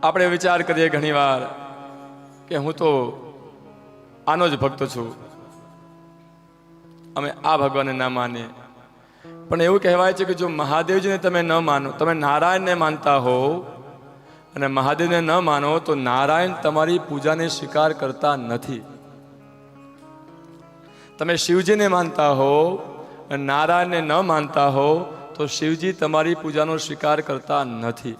આપણે વિચાર કરીએ ઘણીવાર કે હું તો આનો જ ભક્ત છું, અમે આ ભગવાનને ના માનીએ. પણ એવું કહેવાય છે કે જો મહાદેવજીને તમે ન માનો, તમે નારાયણને માનતા હો અને મહાદેવને ન માનો તો નારાયણ તમારી પૂજાને સ્વીકાર કરતા નથી. તમે શિવજીને માનતા હો અને નારાયણને ન માનતા હો તો શિવજી તમારી પૂજાનો સ્વીકાર કરતા નથી.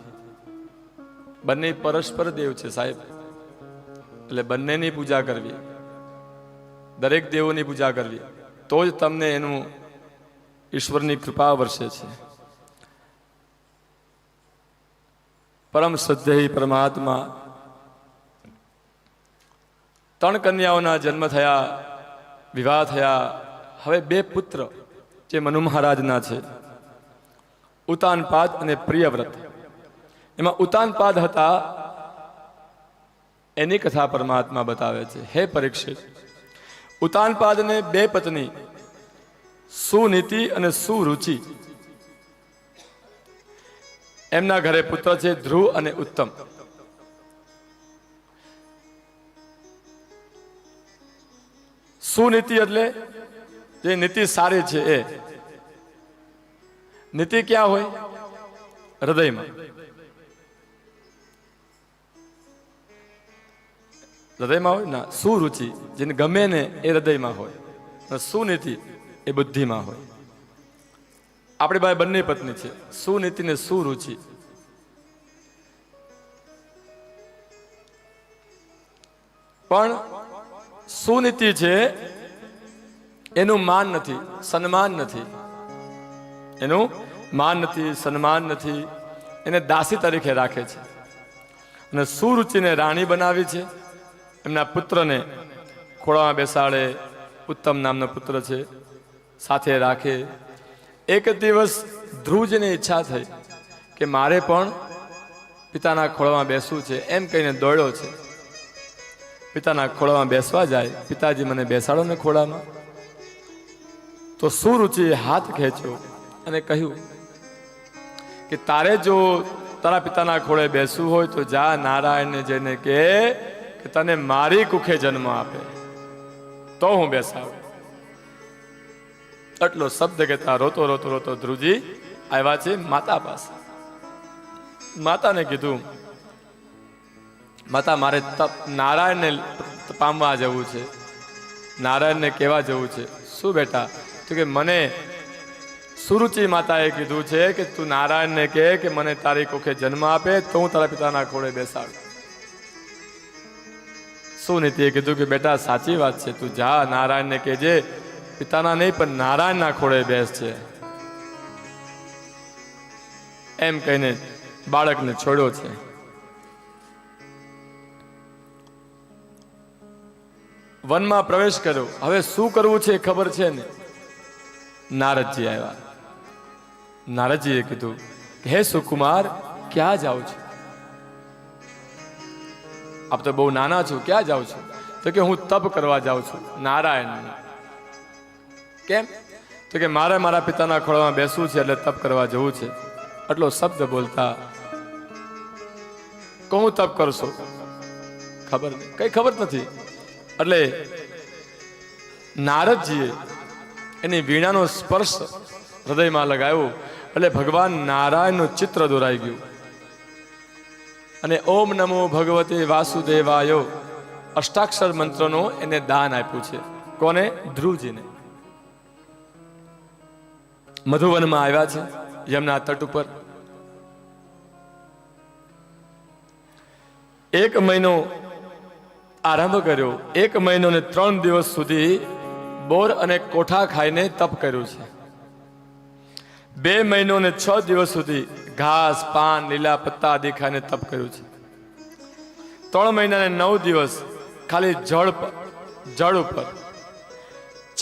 બંને પરસ્પર દેવ છે સાહેબ, એટલે બંનેની પૂજા કરવી, દરેક દેવોની પૂજા કરવી, તો જ તમને એનું ઈશ્વરની કૃપા વર્ષે છે. પરમ શ્રદ્ધેય પરમાત્મા, 3 કન્યાઓના જન્મ થયા, વિવાહ થયા. હવે 2 પુત્ર જે મનુ મહારાજના છે, ઉતાનપાદ અને પ્રિયવ્રત. એમાં ઉતાનપાદ હતા, એની કથા પરમાત્મા બતાવે છે. હે પરીક્ષિત, ઉતાનપાદને 2 પત્ની, સુનીતિ અને સુરુચિ. એમના ઘરે પુત્ર છે ધ્રુવ અને ઉત્તમ. સુનીતિ એટલે જે નીતિ સારી છે એ. નીતિ ક્યાં હોય? હૃદયમાં. હૃદયમાં હોય ના. સુરુચિ જેને ગમે ને એ હૃદયમાં હોય, સુનીતિ એ બુદ્ધિમાં હોય. આપણી પાસે બંને પત્ની છે, સુનીતિ ને સુરુચિ. પણ સુનીતિ છે એનું માન નથી, સન્માન નથી. એનું માન નથી, સન્માન નથી. એને દાસી તરીકે રાખે છે. અને સુરુચિને રાણી બનાવી છે. એમના પુત્રને ખોળામાં બેસાડે, ઉત્તમ નામનો પુત્ર છે, સાથે રાખે. એક દિવસ ધ્રુવજીને ઈચ્છા થઈ કે મારે પણ પિતાના ખોળામાં બેસવું છે, એમ કહીને દોડ્યો છે. પિતાના ખોળામાં બેસવા જાય, પિતાજી મને બેસાડો ને ખોળામાં. તો સુરુચિએ હાથ ખેંચ્યો અને કહ્યું કે તારે જો તારા પિતાના ખોળે બેસવું હોય તો જા નારાયણને જઈને કે તને મારી કુખે જન્મ આપે તો હું બેસાડું. એટલો શબ્દ કહેતા રોતો રોતો રોતો ધ્રુવજી આવ્યા છે માતા પાસે. માતાને કીધું, માતા મારે નારાયણને પામવા જવું છે, નારાયણને કહેવા જવું છે. શું બેટા? તો કે મને સુરુચિ માતાએ કીધું છે કે તું નારાયણને કહે કે મને તારી કુખે જન્મ આપે તો હું તારા પિતાના ખોળે બેસાડું. સુનીતિએ કીધું કે બેટા સાચી વાત છે, તું જા નારાયણને કહેજે, પિતાના નહીં પણ નારાયણના ખોળે બેસ છે. એમ કહીને બાળકને છોડ્યો છે. વનમાં પ્રવેશ કર્યો. હવે શું કરવું છે ખબર છે ને. નારદજી આવ્યા. નારદજીએ કીધું કે હે સુકુમાર, ક્યાં જાઓ છો? આપ તો બહુ નાના છો, ક્યાં જાઓ છો? તો કે હું તપ કરવા જાઉં છું નારાયણ. કેમ? તો કે મારે મારા પિતાના ખોળામાં બેસવું છે એટલે તપ કરવા જવું છે. આટલો શબ્દ બોલતા કહું તપ કરશો? ખબર નહીં, કઈ ખબર નથી. એટલે નારદજીએ એની વીણાનો સ્પર્શ હૃદયમાં લગાવ્યો એટલે ભગવાન નારાયણનું ચિત્ર દોરાઈ ગયું. અને ઓમ નમો ભગવતે વાસુદેવાય અષ્ટાક્ષર મંત્રનો એને દાન આપ્યું છે. કોને? ધ્રુવજીને. મધુવનમાં આવ્યા છે, યમુના તટ ઉપર. 1 મહિનો આરંભ કર્યો. 1 મહિનો ને 3 દિવસ સુધી બોર અને કોઠા ખાઈને તપ કર્યું છે. 2 મહિનો ને 6 દિવસ સુધી ઘાસ, પાન, લીલા પત્તા આદિ ખાઈને તપ કર્યું છે. 3 મહિના ને 9 દિવસ ખાલી જળ ઉપર.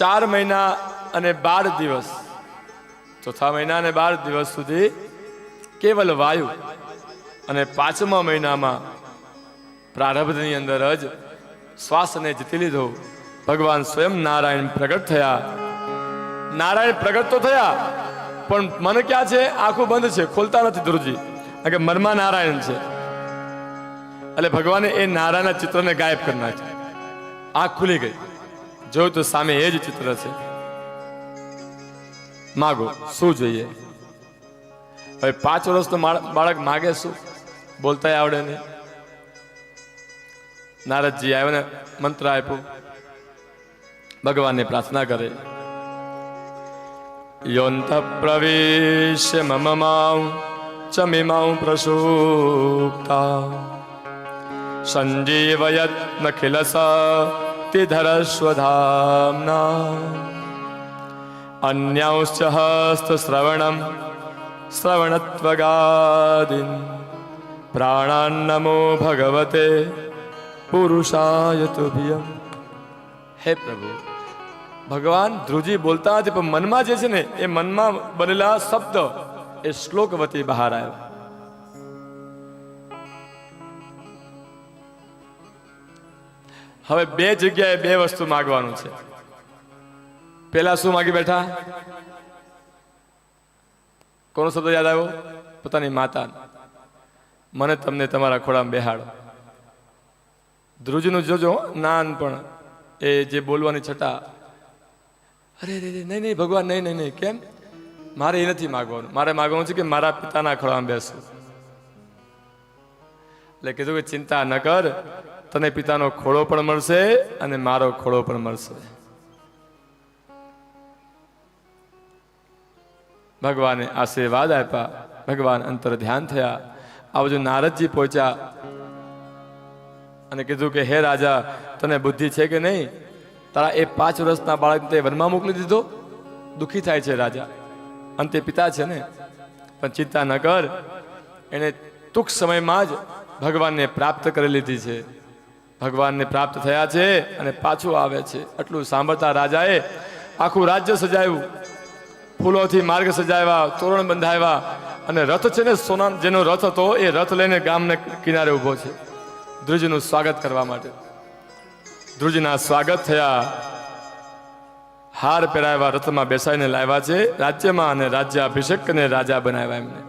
4 મહિના અને 12 દિવસ, ચોથા મહિના અને 12 દિવસ સુધી કેવલ વાયુ. અને 5મા મહિનામાં પ્રારબ્ધની અંદર જ શ્વાસને જીતી લીધો. ભગવાન સ્વયં નારાયણ પ્રગટ થયા. નારાયણ પ્રગટ તો થયા પણ મન ક્યાં છે? આંખો બંધ છે, ખોલતા નથી ધ્રુવજી. કે મનમાં નારાયણ છે. એટલે ભગવાને એ નારાના ચિત્રને ગાયબ કરી નાખ્યા. આંખ ખુલી ગઈ, જોયું તો સામે એ જ ચિત્ર છે. માગો, શું જોઈએ? હવે 5 વર્ષનો બાળક માગે શું? બોલતા આવડે નહીં. નારદજી આવ્યો ને મંત્ર આપ્યો, ભગવાનને પ્રાર્થના કરે. યોંત પ્રવેશ્ય મમ માં ચમિમાં પ્રસુપ્તા સંજીવયત નખિલસતિધરસ્વધામ્ના અન્યાંશ્ચ હસ્તશ્રવણં શ્રવણત્વગાદિન પ્રાણાન્નમો ભગવતે પુરુષાય તુભ્યમ. હે પ્રભુ, ભગવાન ધ્રુજી બોલતા નથી, પણ મનમાં જે છે ને એ મનમાં બનેલા શબ્દ એ શ્લોક વતી બહાર આવ્યો. હવે 2 જગ્યાએ 2 વસ્તુ માંગવાનું છે. પેલા શું માગી બેઠા? કોનો શબ્દ યાદ આવ્યો? પોતાની માતા. મને તમને તમારા ખોળામાં બેહાડો. ધ્રુજનું જોજો નાનપણ, એ જે બોલવાની છટા, અરે રે નહીં નહીં ભગવાન, નહીં નહીં નહીં. કેમ? મારે એ નથી માગવાનું, મારે માગવાનું છે કે મારા પિતાના ખોળામાં બેસું. એટલે કીધું કે ચિંતા ન કર, તને પિતાનો ખોળો પણ મળશે અને મારો ખોળો પણ મળશે. ભગવાને આશીર્વાદ આપ્યા. ભગવાન અંતર ધ્યાન થયા. આ બાજુ નારદજી પહોંચ્યા અને કીધું કે હે રાજા, તને બુદ્ધિ છે કે નહીં? તારા એ 5 વર્ષના બાળકને તે વનમાં મોકલી દીધો. દુઃખી થાય છે રાજા, અંતે પિતા છે ને. પણ ચિંતા ન કર, એને ટૂંક સમયમાં જ ભગવાનને પ્રાપ્ત કરી લીધી છે. ભગવાનને પ્રાપ્ત થયા છે અને પાછું આવે છે. આટલું સાંભળતા રાજાએ આખું રાજ્ય સજાવ્યું, ફૂલોથી માર્ગ સજાવ્યા, તોરણ બંધાવ્યા અને રથ છે ને સોના, જેનો રથ હતો એ રથ લઈને ગામને કિનારે ઊભો છે ધ્રુજનું સ્વાગત કરવા માટે. ધ્રુજના સ્વાગત થયા, હાર પહેરાવ્યા, રથમાં બેસાડીને લાવ્યા છે રાજ્યમાં અને રાજ્યાભિષેક અને રાજા બનાવ્યા એમને.